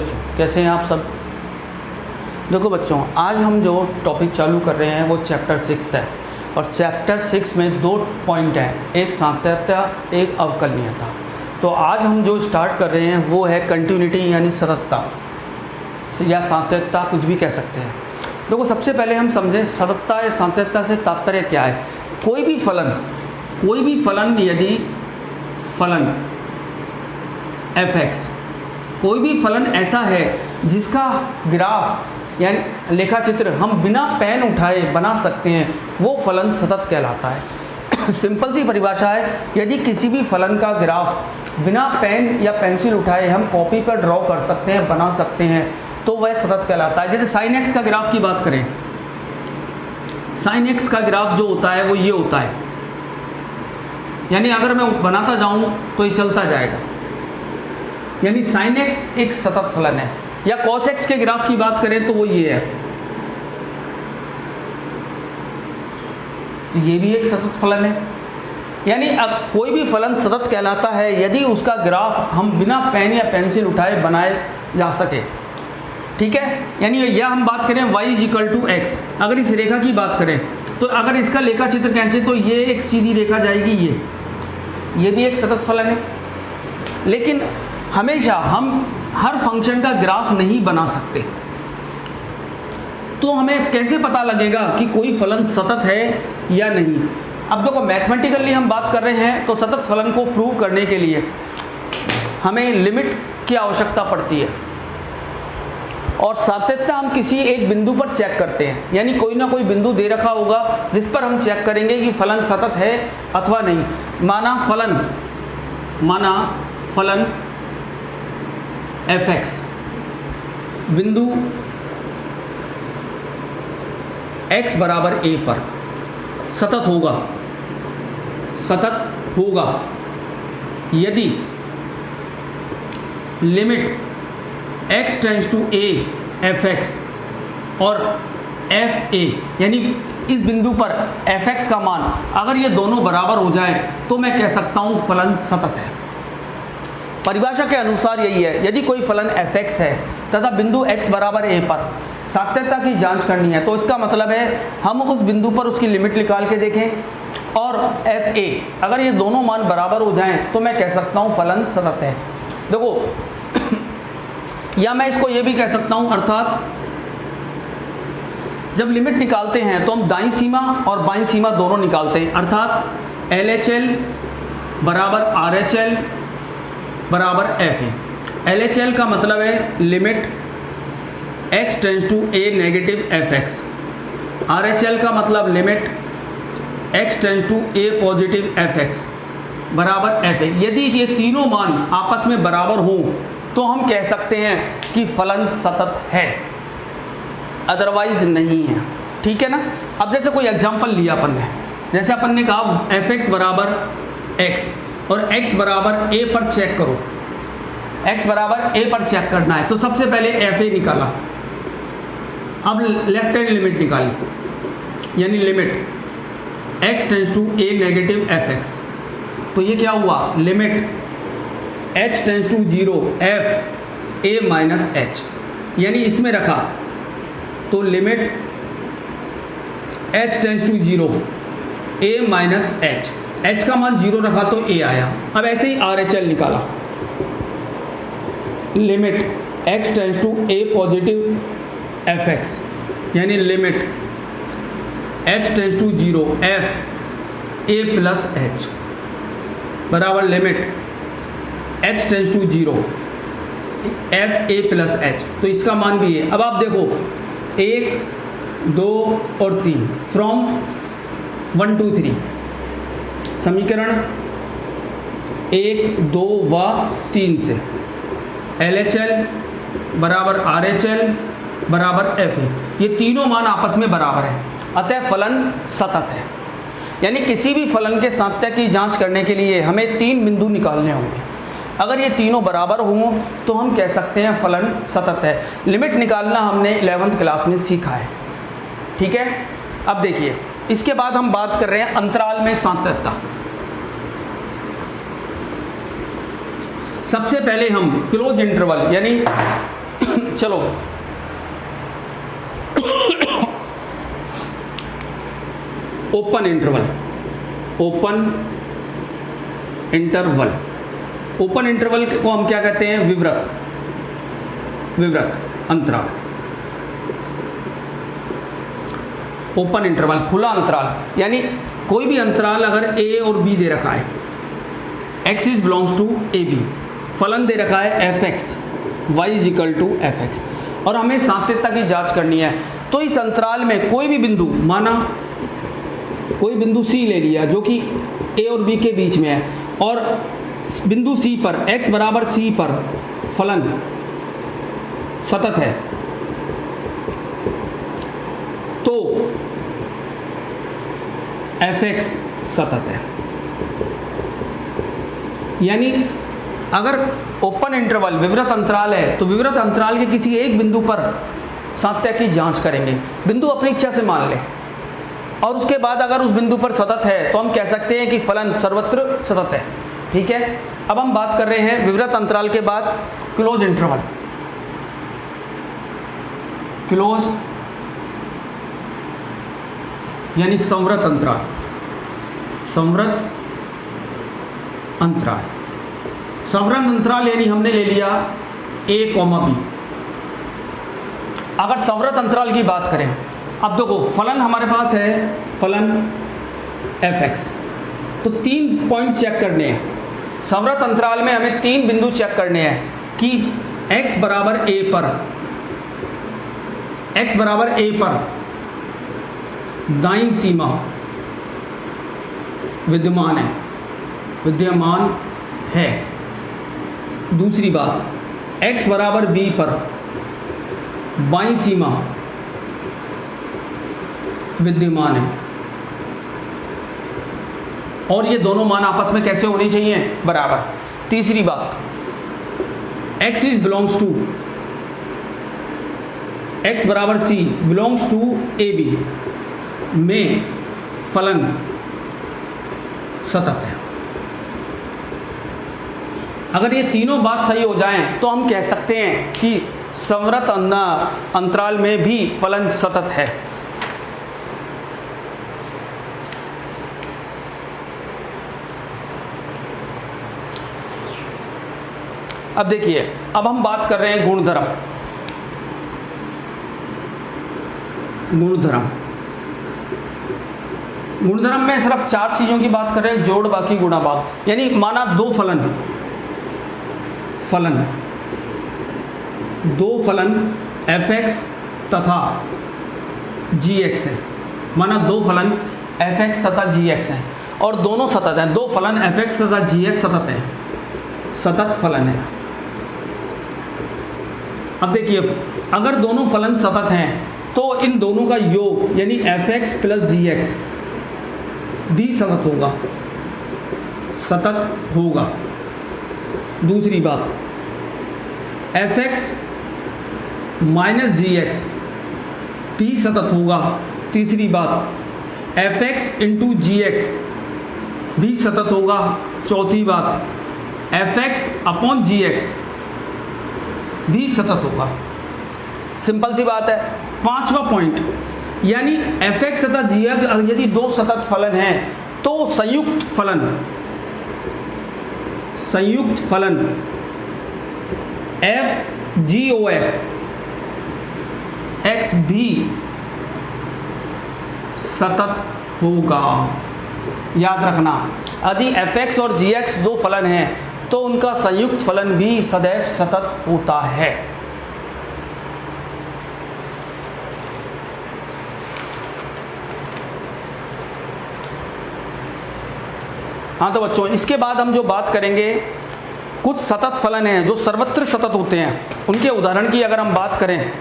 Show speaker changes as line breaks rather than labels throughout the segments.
बच्चों, कैसे हैं आप सब। देखो बच्चों, आज हम जो टॉपिक चालू कर रहे हैं वो चैप्टर 6 है और चैप्टर 6 में 2 पॉइंट हैं, एक सातत्यता, एक अवकलनीयता। तो आज हम जो स्टार्ट कर रहे हैं वो है कंटिन्यूटी यानी सततता या सातत्यता, कुछ भी कह सकते हैं। देखो सबसे पहले हम समझें सततता या सातत्यता से तात्पर्य क्या है। कोई भी फलन यदि फलन f(x), कोई भी फलन ऐसा है जिसका ग्राफ यानी लेखा चित्र हम बिना पेन उठाए बना सकते हैं, वो फलन सतत कहलाता है। सिंपल सी परिभाषा है, यदि किसी भी फलन का ग्राफ बिना पेन या पेंसिल उठाए हम कॉपी पर ड्रॉ कर सकते हैं, बना सकते हैं, तो वह सतत कहलाता है। जैसे sin x का ग्राफ की बात करें, sin x का ग्राफ जो होता है वो ये होता है, यानी अगर मैं बनाता जाऊं तो ये चलता जाएगा, यानी sin x एक सतत फलन है। या cos x के ग्राफ की बात करें तो वो ये है, तो ये भी एक सतत फलन है। यानी अब कोई भी फलन सतत कहलाता है यदि उसका ग्राफ हम बिना पेन या पेंसिल उठाए बनाए जा सके, ठीक है। यानी यह हम बात करें y=x, अगर इस रेखा की बात करें तो अगर इसका लेखा चित्र खींचे तो ये एक सीधी रेखा जाएगी, ये भी एक सतत फलन है। लेकिन हमेशा हम हर फंक्शन का ग्राफ नहीं बना सकते, तो हमें कैसे पता लगेगा कि कोई फलन सतत है या नहीं। अब देखो मैथमेटिकली हम बात कर रहे हैं तो सतत फलन को प्रूव करने के लिए हमें लिमिट की आवश्यकता पड़ती है और सातत्यता हम किसी एक बिंदु पर चेक करते हैं, यानी कोई ना कोई बिंदु दे रखा होगा जिस पर हम चेक करेंगे कि फलन सतत है अथवा नहीं। माना फलन f(x) बिंदु x बराबर a पर सतत होगा यदि limit x tends to a f(x) और fa, यानी इस बिंदु पर f(x) का मान अगर ये दोनों बराबर हो जाए तो मैं कह सकता हूं फलन सतत है। परिभाषा के अनुसार यही है, यदि कोई फलन f(x) है तथा बिंदु x बराबर a पर सातत्यता की जांच करनी है तो इसका मतलब है हम उस बिंदु पर उसकी लिमिट निकाल के देखें और fa अगर ये दोनों मान बराबर हो जाएं तो मैं कह सकता हूं फलन सतत है। देखो या मैं इसको ये भी कह सकता हूं, अर्थात जब लिमिट निकालते हैं तो हम दाईं सीमा और बाईं सीमा दोनों निकालते हैं, अर्थात LHL बराबर RHL बराबर FA। LHL का मतलब है limit x tends to a negative f(x), RHL का मतलब limit x tends to a positive f(x) बराबर FA। यदि ये तीनों मान आपस में बराबर हों तो हम कह सकते हैं कि फलन सतत है, अदरवाइज नहीं है, ठीक है ना। अब जैसे कोई एग्जांपल लिया अपन ने, जैसे अपन ने कहा f(x) बराबर x और x बराबर a पर चेक करो, x बराबर a पर चेक करना है तो सबसे पहले fa निकाला। अब लेफ्ट हैंड लिमिट निकाली, यानी limit x tends to a negative f(x), तो ये क्या हुआ, limit h tends to 0 f a minus h, यानी इसमें रखा तो limit h tends to 0 a minus h, h का मान 0 रखा तो a आया। अब ऐसे ही RHL निकाला, limit x tends to a positive f(x), यानी limit h tends to 0 f a plus h बराबर limit h tends to 0 f a plus h, तो इसका मान भी है। अब आप देखो 1 2 और 3 फ्रॉम 1 2 3 समीकरण 1 2 व 3 से LHL बराबर RHL बराबर FA, ये तीनों मान आपस में बराबर है, अतः फलन सतत है। यानी किसी भी फलन के सातत्य की जांच करने के लिए हमें 3 बिंदु निकालने होंगे, अगर ये तीनों बराबर हों तो हम कह सकते हैं फलन सतत है। लिमिट निकालना हमने 11th क्लास में सीखा है, ठीक है। अब देखिए इसके बाद हम बात कर रहे हैं अंतराल में सातत्यता। सबसे पहले हम क्लोज इंटरवल यानी चलो open interval, open interval, open interval को हम क्या कहते हैं? विवृत, विवृत अंतराल, ओपन इंटरवल खुला अंतराल। यानी कोई भी अंतराल अगर ए और बी दे रखा है, x is belongs to A B, फलन दे रखा है fx, y is equal to fx, और हमें सातत्यता की जांच करनी है। तो इस अंतराल में कोई भी बिंदु, माना कोई बिंदु C ले लिया जो कि a और b के बीच में है, और बिंदु C पर x बराबर C पर फलन सतत है, तो fx सतत है। यानी अगर ओपन इंटरवल विवृत अंतराल है तो विवृत अंतराल के किसी एक बिंदु पर सातत्य की जांच करेंगे, बिंदु अपनी इच्छा से मान ले, और उसके बाद अगर उस बिंदु पर सतत है तो हम कह सकते हैं कि फलन सर्वत्र सतत है। ठीक है, अब हम बात कर रहे हैं विवृत अंतराल के बाद क्लोज इंटरवल, क्लोज यानी संवृत अंतराल, संवृत अंतराल, संवृत अंतराल यानी हमने ले लिया a, b। अगर संवृत अंतराल की बात करें, अब देखो फलन हमारे पास है, फलन fx, तो 3 पॉइंट चेक करने हैं। संवृत अंतराल में हमें 3 बिंदु चेक करने हैं कि x बराबर a पर, x बराबर a पर दाईं सीमा विद्यमान है, विद्यमान है। दूसरी बात, x बराबर b पर बाईं सीमा विद्यमान है, और ये दोनों मान आपस में कैसे होनी चाहिए? बराबर। तीसरी बात, x is belongs to, x बराबर c belongs to A B में फलन सतत है। अगर ये तीनों बात सही हो जाएं तो हम कह सकते हैं कि संवृत अंतराल में भी फलन सतत है। अब देखिए, अब हम बात कर रहे हैं गुणधर्म, गुणधर्म, गुणधर्म में सिर्फ 4 चीजों की बात कर रहे हैं, जोड़ बाकी गुणा भाग। यानी माना दो फलन, दो फलन fx तथा gx है, माना दो फलन fx तथा gx है और दोनों सतत हैं। दो फलन fx तथा gx सतत है, सतत फलन है। अब देखिए, अगर दोनों फलन सतत हैं तो इन दोनों का योग यानी fx प्लस gx भी सतत होगा, सतत होगा। दूसरी बात, fx माइनस gx भी सतत होगा। तीसरी बात, fx इंटू gx भी सतत होगा। चौथी बात, fx अपॉन gx भी सतत होगा। सिंपल सी बात है। पांचवा पॉइंट, यानी fx तथा gx यदि दो सतत फलन हैं तो संयुक्त फलन, संयुक्त फलन f g o f x भी सतत होगा। याद रखना, यदि fx और gx दो फलन हैं तो उनका संयुक्त फलन भी सदैव सतत होता है। हाँ तो बच्चों, इसके बाद हम जो बात करेंगे, कुछ सतत फलन हैं जो सर्वत्र सतत होते हैं। उनके उदाहरण की अगर हम बात करें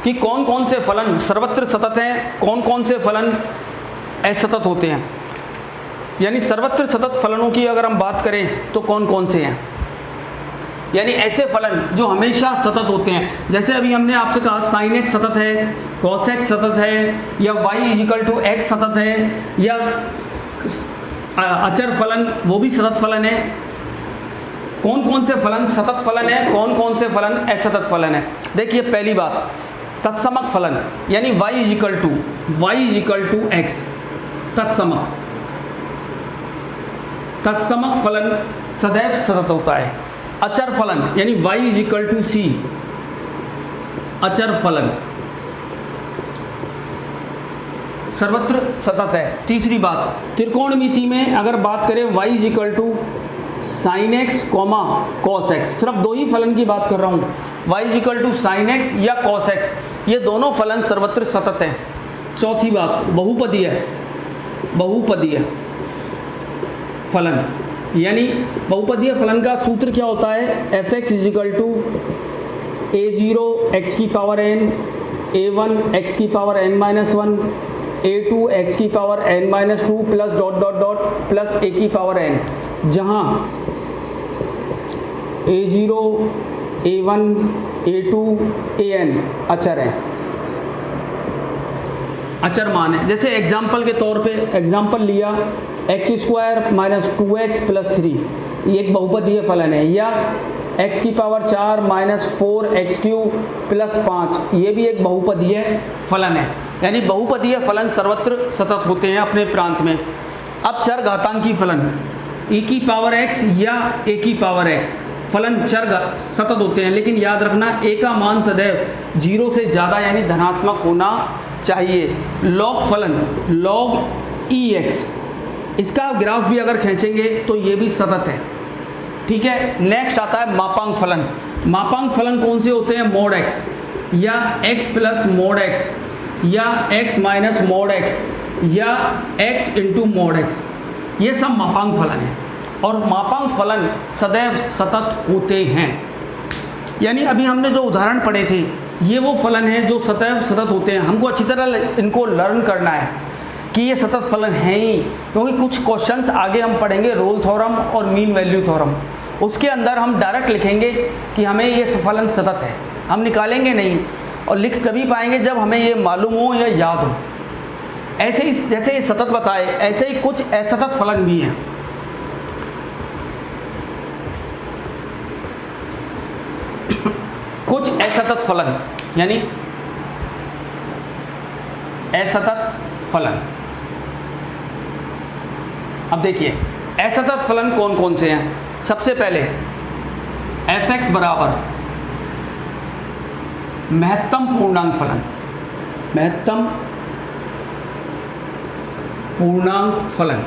कि कौन कौन से फलन सर्वत्र सतत हैं, कौन कौन से फलन असतत होते हैं, यानी सर्वत्र सतत फलनों की अगर हम बात करें तो कौन कौन से हैं, यानी ऐसे फलन जो हमेशा सतत होते हैं। जैसे अभी हमने आपसे कहा साइन x सतत है, कॉस x सतत है, या y इक्वल टू x सतत है, या अचर फलन वो भी सतत फलन है। कौन कौन से फलन सतत फलन है, कौन कौन से फलन असतत फलन है। देखिए पहली बात, तत्समक फलन यानी y इक्वल टू x, तत्समक फलन सदैव सतत होता है। अचर फलन यानी y इक्वल टू c, अचर फलन सर्वत्र सतत है। तीसरी बात, त्रिकोणमिति में अगर बात करें y equal to sine x comma cos x, सिर्फ दो ही फलन की बात कर रहा हूँ, y equal to sine x या कॉस एक्स, ये दोनों फलन सर्वत्र सतत हैं। चौथी बात, बहुपदीय फलन यानी बहुपदीय फलन का सूत्र क्या होता है, f x is equal to a0 x की पावर n, a1 x की power n minus 1, a2 x की power n minus 2 plus dot dot dot plus a की पावर n, जहाँ a0 a1 a2 an अचर है, अचर मान है। जैसे एग्जाम्पल के तौर पे एग्जाम्पल लिया x² माइनस 2x प्लस 3, ये एक बहुपदीय फलन है, या x की पावर 4 माइनस 4x³ प्लस 5, ये भी एक बहुपदीय फलन है। यानी बहुपदीय फलन सर्वत्र सतत होते हैं अपने प्रांत में। अब चर घातांकी फलन e की पावर x या a की पावर x फलन चर सतत होते हैं, लेकिन याद रखना a का मान सदैव 0 से ज़्यादा यानी धनात्मक होना चाहिए। लॉग फलन log ex, इसका ग्राफ भी अगर खींचेंगे तो ये भी सतत है, ठीक है। नेक्स्ट आता है मापांक फलन। मापांक फलन कौन से होते हैं, मोड x या x प्लस मोड x या x माइनस मोड x या x इंटू मोड x, ये सब मापांक फलन है और मापांक फलन सदैव सतत होते हैं। यानी अभी हमने जो उदाहरण पढ़े थे ये वो फलन हैं जो सदैव सतत होते हैं। हमको अच्छी तरह इनको लर्न करना है कि ये सतत फलन हैं ही, क्योंकि कुछ क्वेश्चंस आगे हम पढ़ेंगे रोल थ्योरम और मीन वैल्यू थ्योरम, उसके अंदर हम डायरेक्ट लिखेंगे कि हमें ये फलन सतत है, हम निकालेंगे नहीं और लिख तभी पाएंगे जब हमें ये मालूम हो या याद हो। ऐसे ही जैसे ये सतत बताए ऐसे ही कुछ असतत फलन भी हैं। कुछ असतत फलन यानी असतत फलन। अब देखिए असतत फलन कौन कौन से हैं। सबसे पहले एफ एक्स बराबर महत्तम पूर्णांक फलन, महत्तम पूर्णांक फलन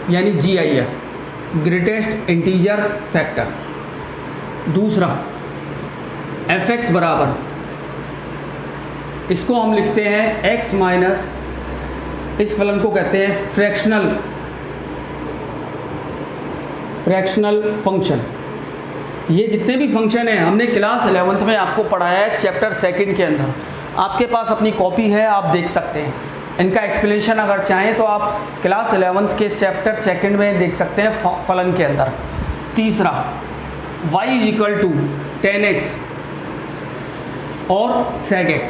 यानी GIF, ग्रेटेस्ट इंटीजर फैक्टर। दूसरा एफ एक्स बराबर, इसको हम लिखते हैं x माइनस, इस फलन को कहते हैं फ्रैक्शनल फंक्शन। ये जितने भी फंक्शन हैं हमने क्लास 11th में आपको पढ़ाया है चैप्टर 2 के अंदर, आपके पास अपनी कॉपी है, आप देख सकते हैं। इनका एक्सप्लेनेशन अगर चाहें तो आप क्लास 11th के चैप्टर 2 में देख सकते हैं फलन के अंदर। तीसरा y is equal to tan x और sec x,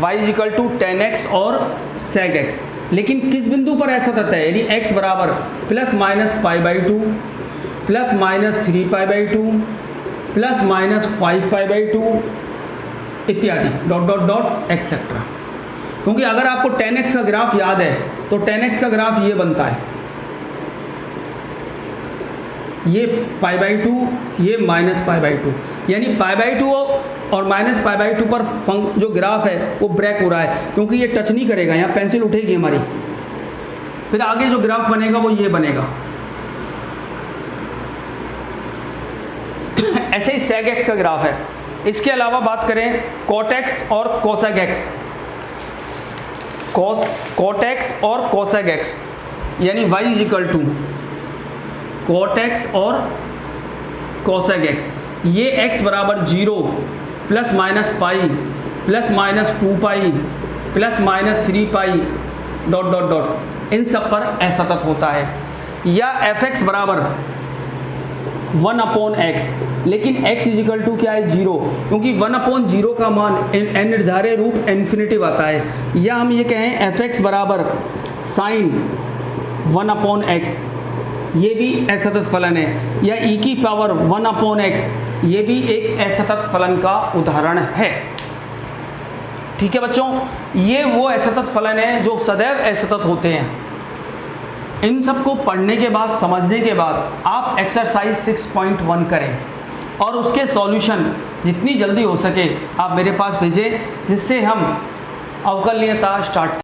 y is equal to tan x और sec x, लेकिन किस बिंदु पर असतत है, यानी x बराबर plus minus π/2 plus minus 3π/2 plus minus 5π/2 इत्यादि डॉट डॉट डॉट एक्सेट्रा। क्योंकि अगर आपको 10x का ग्राफ याद है तो 10x का ग्राफ ये बनता है, ये π/2 ये माइनस π/2, यानी π/2 और माइनस π/2 पर जो ग्राफ है वो ब्रेक हो रहा है, क्योंकि ये टच नहीं करेगा, यहाँ पेंसिल उठेगी हमारी, फिर आगे जो ग्राफ बनेगा वो ये बनेगा। ऐसे ही sec x का ग्राफ है। इसके अलावा बात करें cot x और cosec x, cot x और cosec x, यानी y is equal to cot x और cosec x, ये x बराबर 0 plus minus pi plus minus 2π plus minus 3π dot dot dot, इन सब पर असतत होता है। या एफ एक्स बराबर 1/x, लेकिन x इज इक्वल टू क्या है 0, क्योंकि 1/0 का मान अनिर्धारित रूप इन्फिनिटिव आता है। या हम ये कहें एफ एक्स बराबर साइन 1/x, ये भी असतत फलन है, या e की पावर 1/x ये भी एक असतत फलन का उदाहरण है। ठीक है बच्चों, ये वो असतत फलन है जो सदैव असतत होते हैं। इन सबको पढ़ने के बाद, समझने के बाद आप एक्सरसाइज 6.1 करें और उसके सॉल्यूशन जितनी जल्दी हो सके आप मेरे पास भेजें, जिससे हम अवकलनीयता स्टार्ट